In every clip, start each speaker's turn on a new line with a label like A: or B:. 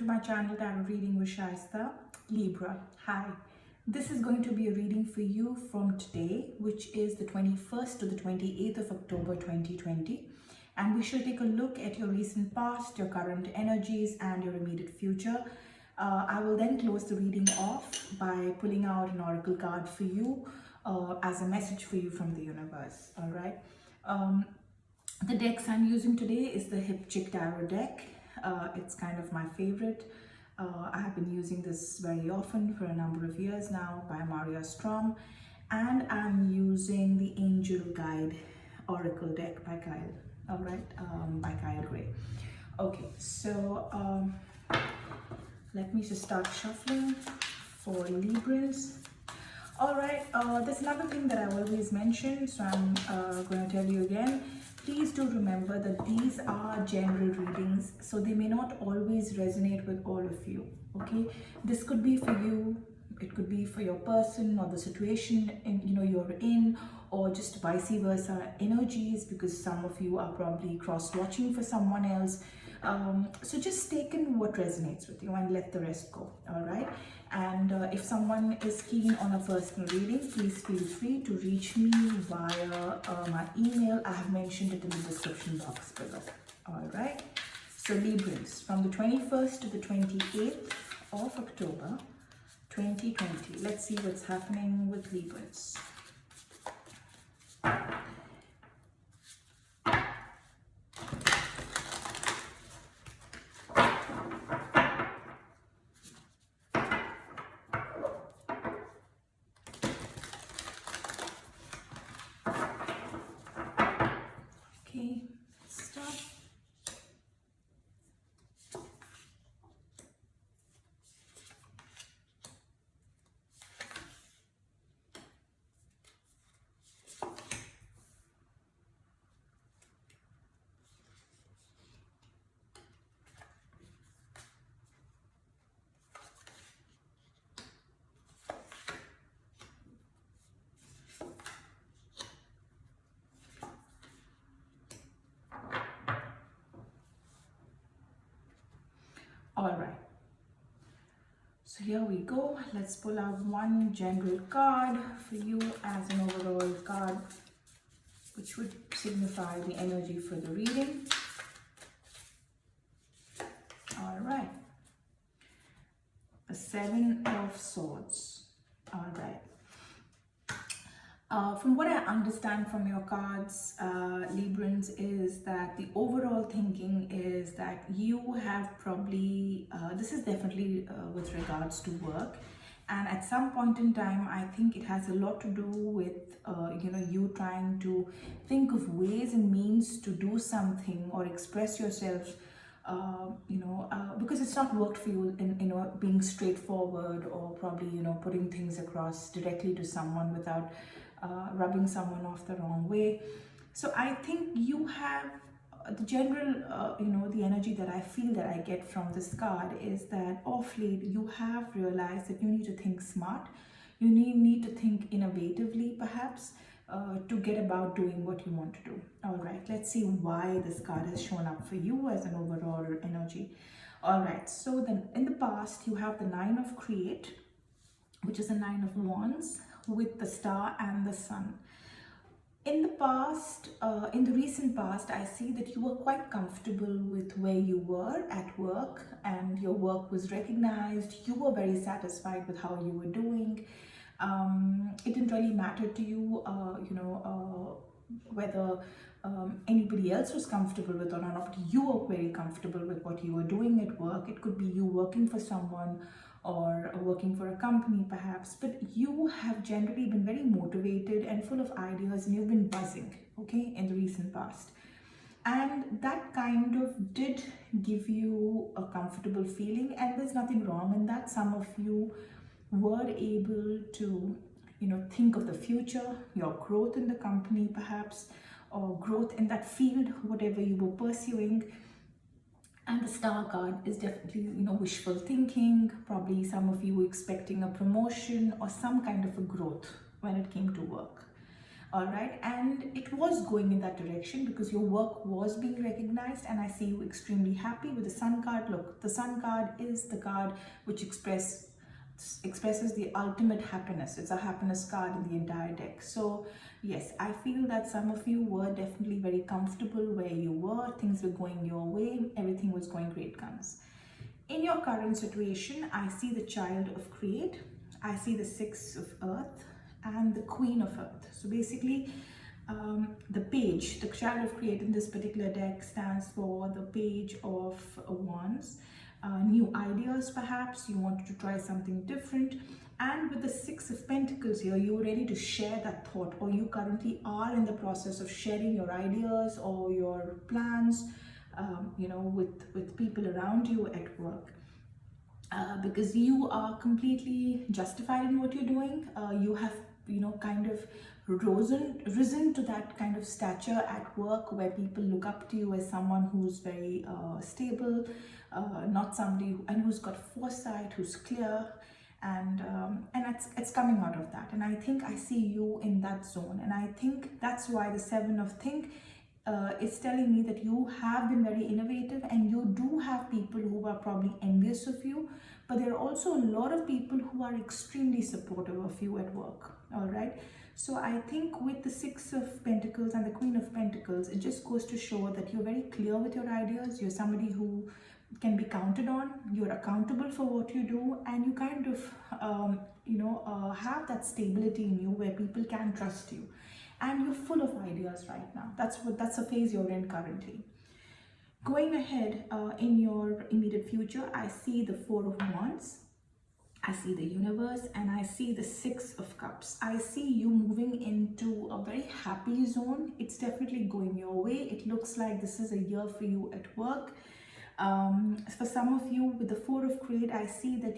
A: my channel Tarot Reading with Shaista. Libra, hi. This is going to be a reading for you from today, which is the 21st to the 28th of October 2020. And we shall take a look at your recent past, your current energies, and your immediate future. I will then close the reading off by pulling out an oracle card for you as a message for you from the universe. All right. The decks I'm using today is the Hip Chick Tarot deck. It's kind of my favorite. I have been using this very often for a number of years now by Maria Strom, and I'm using the Angel Guide Oracle deck by Kyle. All right, by Kyle Gray. Okay, so let me just start shuffling for Librans. All right, there's another thing that I always mention, so I'm going to tell you again. Please do remember that these are general readings, so they may not always resonate with all of you, okay? This could be for you, it could be for your person or the situation you're in, or just vice versa energies, because some of you are probably cross-watching for someone else. So just take in what resonates with you and let the rest go, all right? And if someone is keen on a personal reading, please feel free to reach me via my email. I have mentioned it in the description box below, all right? So Librans, from the 21st to the 28th of October 2020. Let's see what's happening with Librans. Okay, start. All right, so here we go. Let's pull out one general card for you as an overall card, which would signify the energy for the reading. All right, the Seven of Swords. All right. From what I understand from your cards, Librans, is that the overall thinking is that you have probably, this is definitely with regards to work, and at some point in time, I think it has a lot to do with, you trying to think of ways and means to do something or express yourself, because it's not worked for you in being straightforward, or probably, putting things across directly to someone without rubbing someone off the wrong way. So I think you have the general, the energy that I feel that I get from this card is that off late you have realized that you need to think smart. You need to think innovatively, perhaps, to get about doing what you want to do. All right, let's see why this card has shown up for you as an overall energy. All right, so then in the past you have the Nine of Create, which is a Nine of Wands with the Star and the Sun. In the past, in the recent past, I see that you were quite comfortable with where you were at work, and your work was recognized. You were very satisfied with how you were doing. It didn't really matter to you, whether anybody else was comfortable with it or not, but you were very comfortable with what you were doing at work. It could be you working for someone or working for a company perhaps, but you have generally been very motivated and full of ideas, and you've been buzzing, okay, in the recent past. And that kind of did give you a comfortable feeling, and there's nothing wrong in that. Some of you were able to, think of the future, your growth in the company perhaps, or growth in that field, whatever you were pursuing. And the Star card is definitely, wishful thinking. Probably some of you were expecting a promotion or some kind of a growth when it came to work. all right, and it was going in that direction because your work was being recognized, and I see you extremely happy with the Sun card. Look, the Sun card is the card which expresses the ultimate happiness. It's a happiness card in the entire deck. So yes, I feel that some of you were definitely very comfortable where you were. Things were going your way, everything was going great guns. In your current situation, I see the Child of Create, I see the Six of Earth, and the Queen of Earth. So basically, the page, the Child of Create in this particular deck stands for the Page of Wands. New ideas, perhaps you wanted to try something different, and with the Six of Pentacles here, you were ready to share that thought, or you currently are in the process of sharing your ideas or your plans, with people around you at work. Because you are completely justified in what you're doing. You have, kind of risen to that kind of stature at work where people look up to you as someone who's very stable, not somebody who's got foresight, who's clear, and it's coming out of that. And I think I see you in that zone, and I think that's why the Seven of Think is telling me that you have been very innovative, and you do have people who are probably envious of you, but there are also a lot of people who are extremely supportive of you at work. All right, so I think with the Six of Pentacles and the Queen of Pentacles, it just goes to show that you're very clear with your ideas. You're somebody who can be counted on, you're accountable for what you do, and you kind of have that stability in you where people can trust you, and you're full of ideas right now. That's a phase you're in currently. Going ahead, in your immediate future, I see the Four of Wands, I see the Universe, and I see the Six of Cups. I see you moving into a very happy zone. It's definitely going your way. It looks like this is a year for you at work. For some of you with the Four of Create, I see that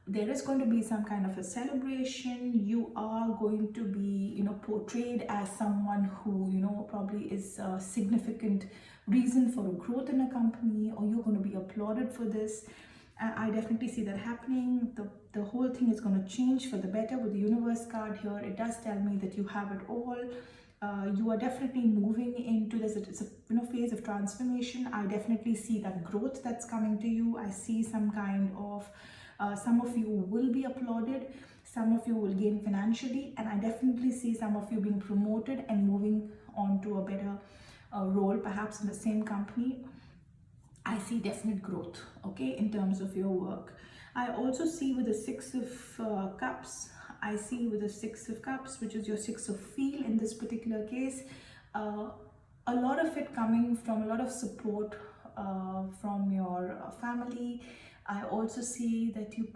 A: there is going to be some kind of a celebration. You are going to be, portrayed as someone who, probably is a significant reason for a growth in a company, or you're going to be applauded for this. I definitely see that happening. The whole thing is going to change for the better with the Universe card here. It does tell me that you have it all. You are definitely moving into this. It's a phase of transformation. I definitely see that growth that's coming to you. I see some kind of some of you will be applauded, some of you will gain financially, and I definitely see some of you being promoted and moving on to a better role, perhaps in the same company. I see definite growth, okay, in terms of your work. I also see with the Six of Cups, I see with the Six of Cups, which is your Six of Feel in this particular case, a lot of it coming from a lot of support from your family. I also see that you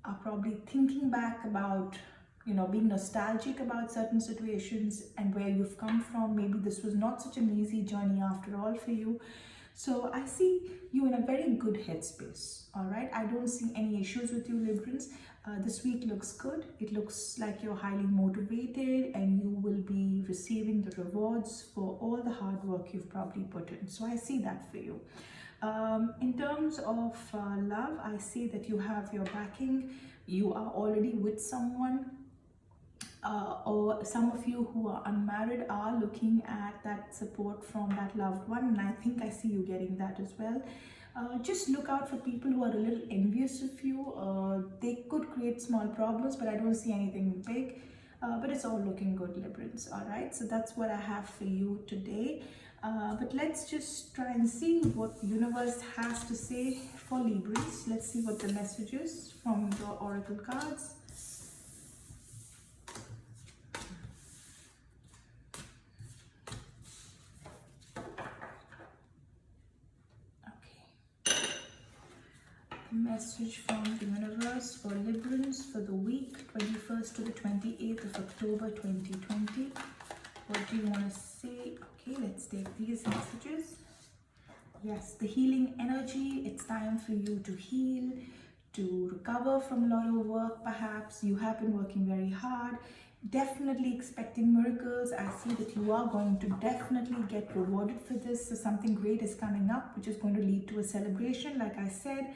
A: are probably thinking back about, being nostalgic about certain situations and where you've come from. Maybe this was not such an easy journey after all for you. So I see you in a very good headspace, all right? I don't see any issues with you, Librans. This week looks good. It looks like you're highly motivated, and you will be receiving the rewards for all the hard work you've probably put in. So I see that for you. In terms of love, I see that you have your backing. You are already with someone, or some of you who are unmarried are looking at that support from that loved one, and I think I see you getting that as well. Just look out for people who are a little envious of you. They could create small problems, but I don't see anything big. But it's all looking good, Librans. All right, so that's what I have for you today. But let's just try and see what the universe has to say for Librans. Let's see what the message is from the oracle cards. Message from the universe for Librans for the week 21st to the 28th of October 2020. What do you want to say? Okay, let's take these messages. Yes, the healing energy. It's time for you to heal, to recover from a lot of work. Perhaps you have been working very hard, definitely expecting miracles. I see that you are going to definitely get rewarded for this. So something great is coming up, which is going to lead to a celebration. Like I said,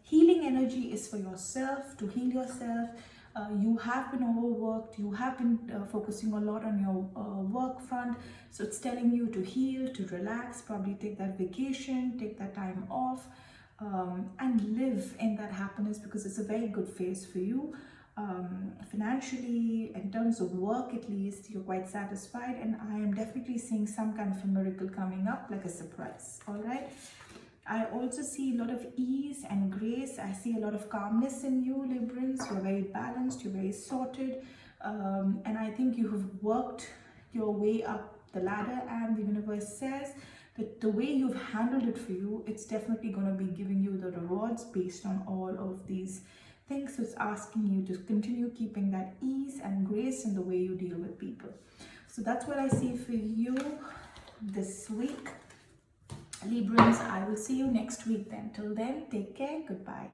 A: healing energy is for yourself, to heal yourself. You have been overworked, you have been focusing a lot on your work front, so it's telling you to heal, to relax, probably take that vacation, take that time off, and live in that happiness, because it's a very good phase for you. Financially, in terms of work at least, you're quite satisfied, and I am definitely seeing some kind of a miracle coming up, like a surprise. All right. I also see a lot of ease and grace. I see a lot of calmness in you, Librans. You're very balanced, you're very sorted, and I think you have worked your way up the ladder, and the universe says that the way you've handled it for you, it's definitely going to be giving you the rewards based on all of these things. So it's asking you to continue keeping that ease and grace in the way you deal with people. So that's what I see for you this week, Librans. I will see you next week then. Till then, take care. Goodbye.